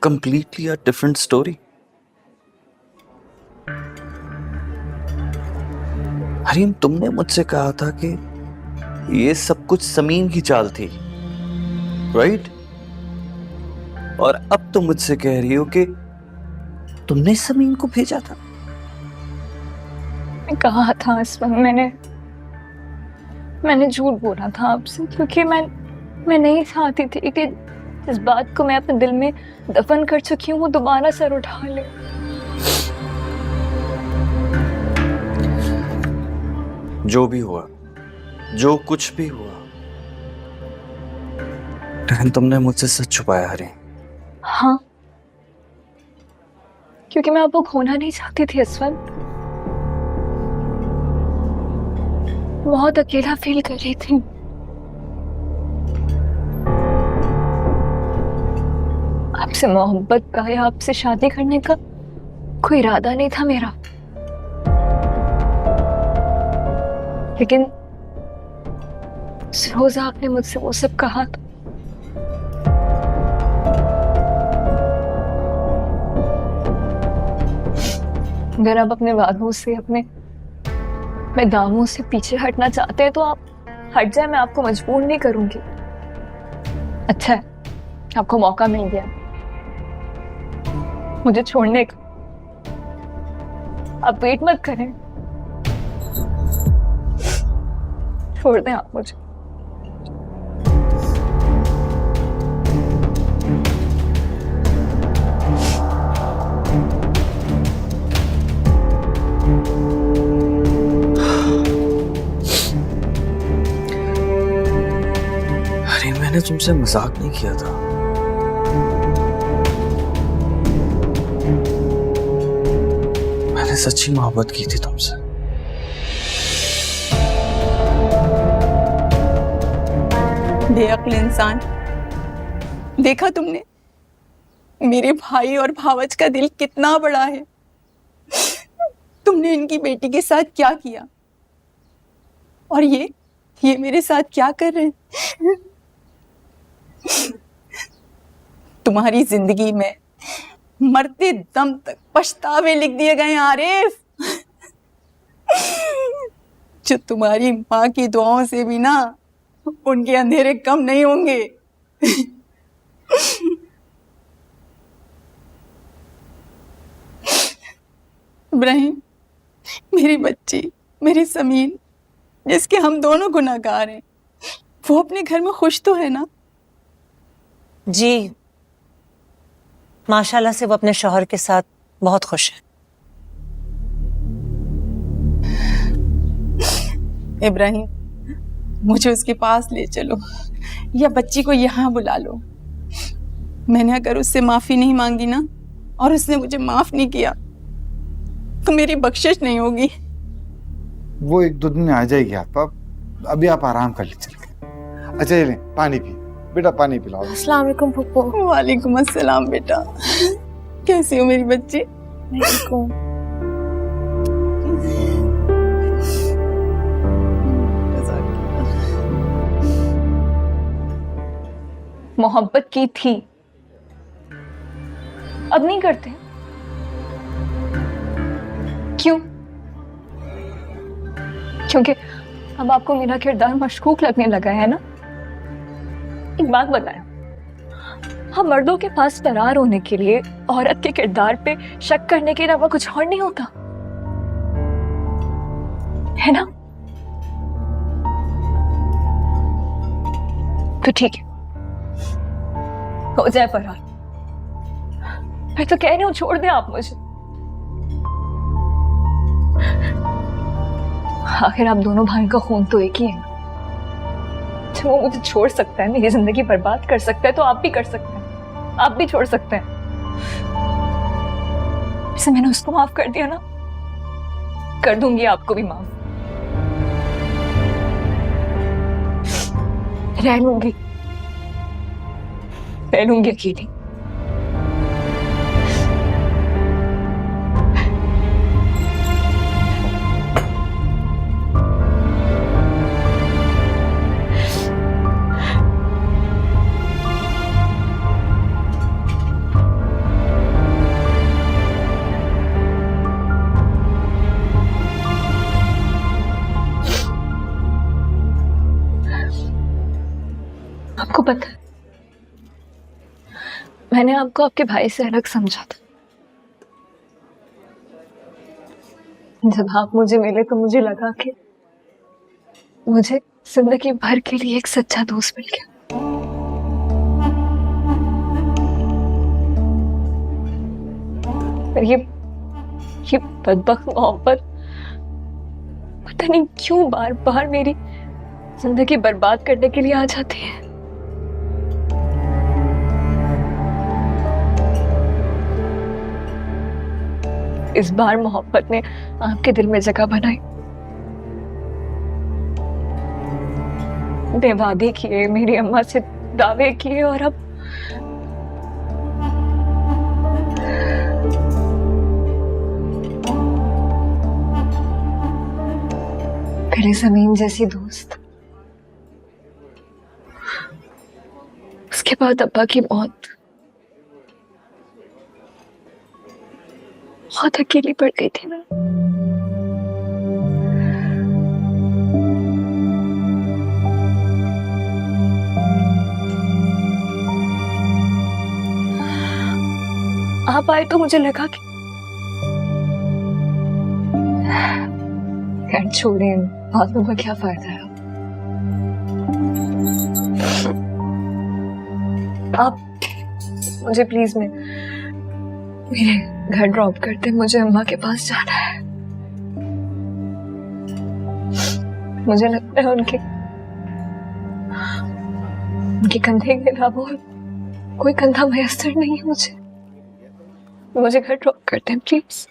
completely a different story. Hareem, तुमने मुझसे कहा था कि ये सब कुछ समीम की चाल थी, राइट? और अब तुम मुझसे कह रही हो कि तुमने समीम को भेजा था। मैं कहा था असलम, मैंने झूठ बोला था आपसे, क्योंकि मैं नहीं चाहती थी कि इस बात को मैं अपने दिल में दफन कर चुकी हूँ वो दोबारा सर उठा ले। जो भी हुआ, जो कुछ भी हुआ, लेकिन तुमने मुझसे सच छुपाया हरीम। हाँ, क्योंकि मैं आपको खोना नहीं चाहती थी असलम। बहुत अकेला फील कर रही थी। आपसे मोहब्बत का या आपसे शादी करने का कोई इरादा नहीं था मेरा, लेकिन रोज आपने मुझसे वो सब कहा था। अगर आप अपने वादों से, अपने दावों से पीछे हटना चाहते हैं तो आप हट जाए, मैं आपको मजबूर नहीं करूंगी। अच्छा है, आपको मौका मिल गया मुझे छोड़ने का। आप वेट मत करें, छोड़ दें आप मुझे। अरे, मैंने तुमसे मजाक नहीं किया था। मैंने सच्ची मोहब्बत की थी तुमसे। बेअक्ल इंसान, देखा तुमने मेरे भाई और भावज का दिल कितना बड़ा है। तुमने इनकी बेटी के साथ क्या किया और ये मेरे साथ क्या कर रहे हैं। तुम्हारी जिंदगी में मरते दम तक पछतावे लिख दिए गए आरिफ, जो तुम्हारी माँ की दुआओं से भी ना उनके अंधेरे कम नहीं होंगे। इब्राहिम, मेरी बच्ची, मेरी समीन, जिसके हम दोनों गुनाहगार हैं, वो अपने घर में खुश तो है ना? जी, माशाल्लाह से वो अपने शौहर के साथ बहुत खुश है। इब्राहिम, मुझे उसके पास ले चलो या बच्ची को यहाँ बुला लो। मैंने अगर उससे माफी नहीं मांगी ना और उसने मुझे माफ नहीं किया तो मेरी बख्शिश नहीं होगी। वो एक दो दिन में आ जाएगी आपा, अभी आप आराम कर लीजिए। अच्छा ये लें, पानी पी बेटा, पानी पिलाओ। अस्सलाम वालेकुम फुप्पो। वालेकुम अस्सलाम बेटा, कैसी हो मेरी बच्ची? मोहब्बत की थी, अब नहीं करते। क्यों? क्योंकि अब आपको मेरा किरदार मशकूक लगने लगा है ना। एक बात बताएं, हम मर्दों के पास फरार होने के लिए औरत के किरदार पे शक करने के अलावा कुछ और नहीं होता है ना? तो ठीक है, हो जाए फरार। मैं तो कह रही हूँ छोड़ दें आप मुझे। आखिर आप दोनों भाइयों का खून तो एक ही है ना। जब वो मुझे छोड़ सकता है, मेरी जिंदगी बर्बाद कर सकता है, तो आप भी कर सकते हैं, आप भी छोड़ सकते हैं। वैसे मैंने उसको माफ कर दिया ना, कर दूंगी आपको भी माफ। रह लूंगी अकेली। मैंने आपको आपके भाई से अलग समझा था। जब आप मुझे मिले तो मुझे लगा कि मुझे जिंदगी भर के लिए एक सच्चा दोस्त मिल गया। पर ये बदबख्त मोहब्बत पता नहीं क्यों बार बार मेरी जिंदगी बर्बाद करने के लिए आ जाती है। इस बार मोहब्बत ने आपके दिल में जगह बनाई। ने वादे किए, मेरी अम्मा से दावे किए, और अब पहले जमीन जैसी दोस्त, उसके बाद अब्बा की मौत। बहुत अकेली पड़ गई थी मैं। आप आए तो मुझे लगा कि खैर छोड़ें, बातों का क्या फायदा है। आप मुझे प्लीज मेरे घर ड्रॉप करते, मुझे अम्मा के पास जाना है। मुझे लगता है उनके कंधे के अलावा कोई कंधा मैसर नहीं है मुझे घर ड्रॉप करते हैं प्लीज।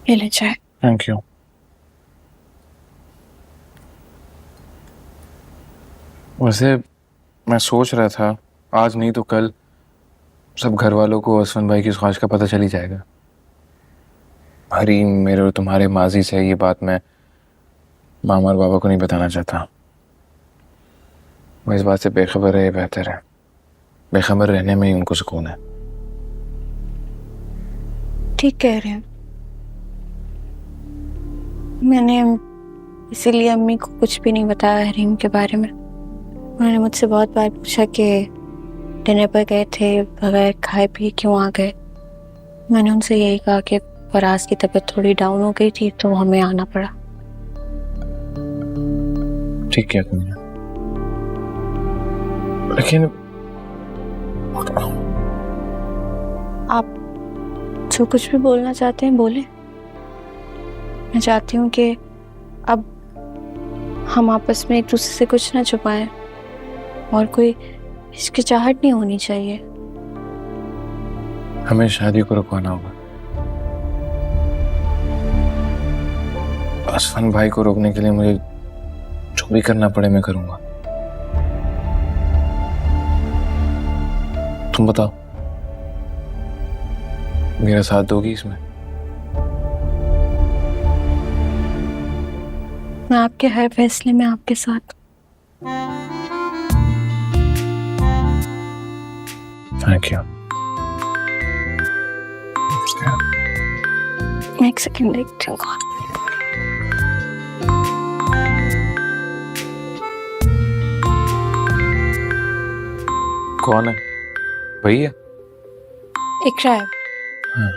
ये ले चाय। Thank you. वैसे मैं सोच रहा था आज नहीं तो कल सब घर वालों को असफन भाई की ख्वाहिश का पता चल ही जाएगा। हरीम, मेरे और तुम्हारे माजी से ये बात मैं मामा और बाबा को नहीं बताना चाहता। वो इस बात से बेखबर है, ये बेहतर है। बेखबर रहने में ही उनको सुकून है। ठीक कह रहे हैं। मैंने इसीलिए अम्मी को कुछ भी नहीं बताया हरीम के बारे में। उन्होंने मुझसे बहुत बार पूछा कि डिनर पर गए थे, बगैर खाए पिए क्यों आ गए। मैंने उनसे यही कहा कि फराज की तबीयत थोड़ी डाउन हो गई थी तो हमें आना पड़ा। ठीक किया तुमने, लेकिन आप जो कुछ भी बोलना चाहते हैं बोले। मैं चाहती हूँ कि अब हम आपस में एक दूसरे से कुछ ना छुपाएं और कोई हिचकिचाहट नहीं होनी चाहिए। हमें शादी को रुकवाना होगा। असफन भाई को रोकने के लिए मुझे जो भी करना पड़े मैं करूंगा। तुम बताओ, मेरा साथ दोगी इसमें? मैं आपके हर फैसले में आपके साथ। Thank you. एक सेकंड देखती हूँ। कौन है? भैया? इकरा है। हाँ।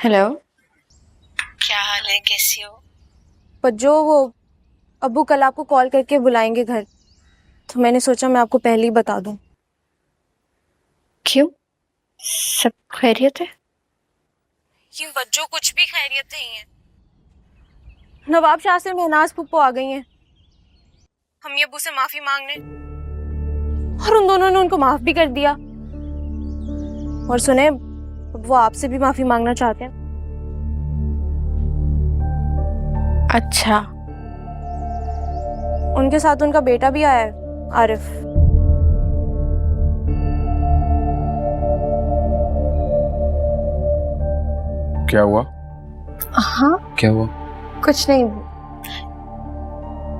हेलो, क्या हाल है, कैसी हो? पर जो वो अब्बू कल आपको कॉल करके बुलाएंगे घर, तो मैंने सोचा मैं आपको पहले ही बता दूं। क्यों? सब खैरियत है? ये बच्चों कुछ भी खैरियत नहीं है। नवाब शाह से महनाज फुप्पो आ गई हैं हम ये अब्बू से माफी मांगने, और उन दोनों ने उनको माफ भी कर दिया। और सुने, वो आपसे भी माफी मांगना चाहते हैं। अच्छा, उनके साथ उनका बेटा भी आया है, आरिफ। क्या हुआ? हाँ क्या हुआ? कुछ नहीं,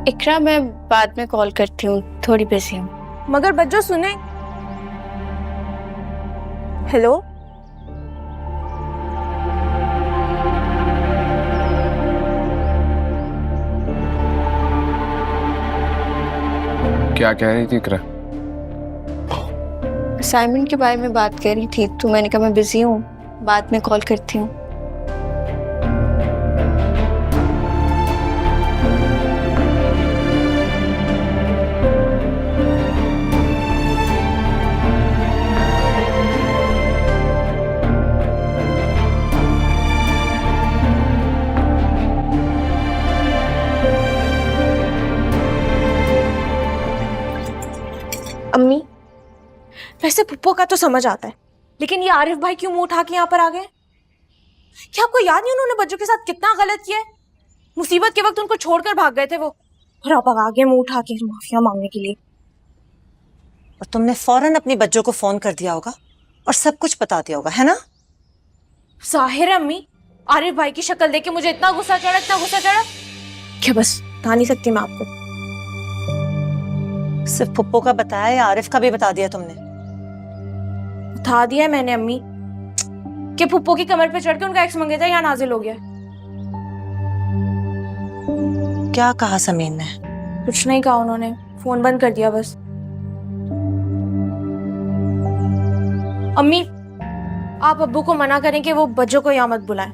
इकरा, मैं बाद में कॉल करती हूँ, थोड़ी बिजी हूँ। मगर बच्चों सुने। हेलो, क्या कह रही थी इकरा? असाइनमेंट के बारे में बात कर रही थी, तो मैंने कहा मैं बिजी हूँ, बाद में कॉल करती हूँ। अम्मी, वैसे पुप्पो का तो समझ आता है, लेकिन ये आरिफ भाई क्यों मुंह उठा के यहाँ पर आ गए? क्या आपको याद नहीं उन्होंने बच्चों के साथ कितना गलत किया है? मुसीबत के वक्त उनको छोड़कर भाग गए थे वो, और अब आ गए मुंह उठा के माफिया मांगने के लिए। और तुमने फौरन अपनी बच्चों को फोन कर दिया होगा और सब कुछ बता दिया होगा, है ना? जाहिर है अम्मी, आरिफ भाई की शक्ल देख के मुझे इतना गुस्सा चढ़ा क्या बस बता नहीं सकती मैं आपको। सिर्फ पुप्पो का बताया या आरिफ का भी बता दिया तुमने? बता दिया है मैंने अम्मी कि पुप्पो की कमर पे चढ़ के उनका एक्स मंगेतर यहाँ नाजिल हो गया। क्या कहा समीन ने? कुछ नहीं कहा उन्होंने, फोन बंद कर दिया बस। अम्मी, आप अब्बू को मना करें कि वो बच्चों को यहाँ मत बुलाएं,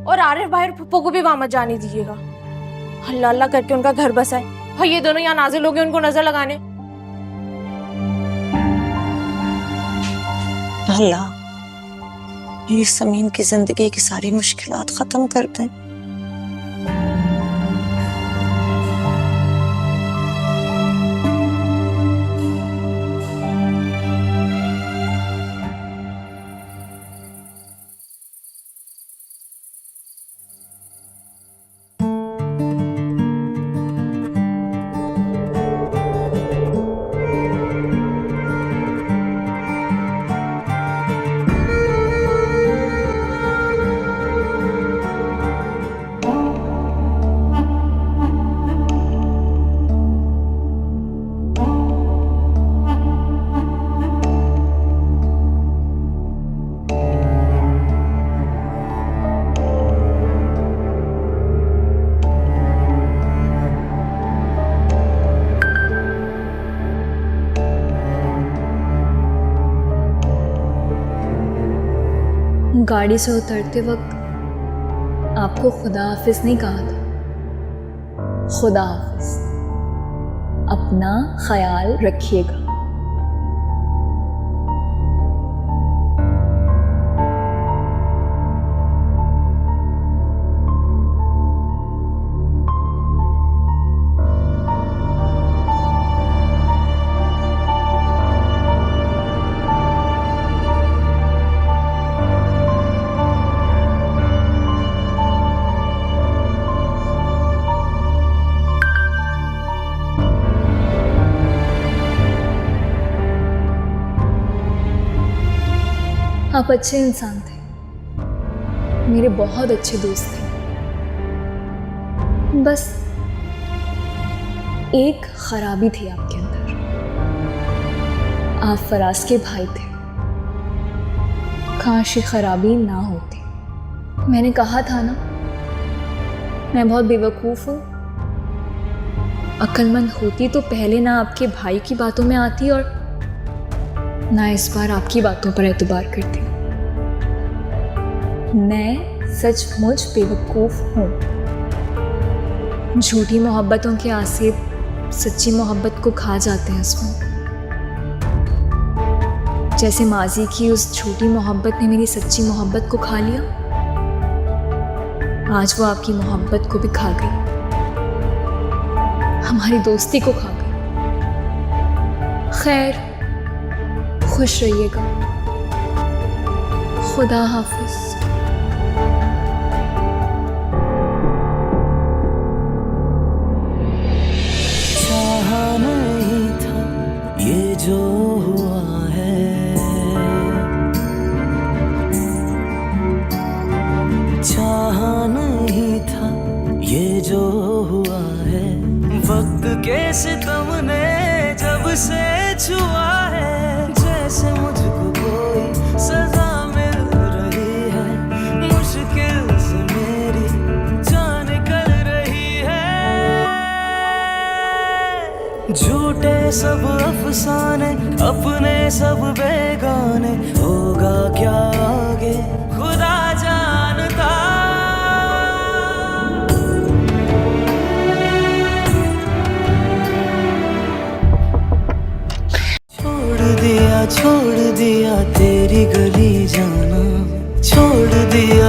और आरिफ भाई और पुप्पो को भी वहां मत जाने दीजिएगा। अल्लाह अल्लाह करके उनका घर बसा है, और ये दोनों यहाँ नाजिल हो गए उनको नजर लगाने। अल्लाह ये समीन की जिंदगी की सारी मुश्किलात खत्म कर दें। गाड़ी से उतरते वक्त आपको खुदा हाफिज नहीं कहा था। खुदा हाफिज, अपना ख्याल रखिएगा। आप अच्छे इंसान थे, मेरे बहुत अच्छे दोस्त थे। बस एक खराबी थी आपके अंदर, आप फराज के भाई थे। काश ये खराबी ना होती। मैंने कहा था ना, मैं बहुत बेवकूफ़ हूँ। अक्लमंद होती तो पहले ना आपके भाई की बातों में आती और ना इस बार आपकी बातों पर एतबार करती। मैं सचमुच बेवकूफ़ हूँ। झूठी मोहब्बतों के आसेब सच्ची मोहब्बत को खा जाते हैं इसमें। जैसे माजी की उस झूठी मोहब्बत ने मेरी सच्ची मोहब्बत को खा लिया, आज वो आपकी मोहब्बत को भी खा गई, हमारी दोस्ती को खा गई। खैर, खुश रहिएगा। खुदा हाफिज। चाहा नहीं था ये जो हुआ है, चाहा नहीं था ये जो हुआ है, वक्त के सितम ने जब से छुआ है, जैसे मुझको कोई सजा मिल रही है, मुश्किल से मेरी जान निकल रही है। झूठे सब अफसाने, अपने सब बेगाने, होगा क्या आगे खुदा जानता। छोड़ दिया तेरी गली जाना, छोड़ दिया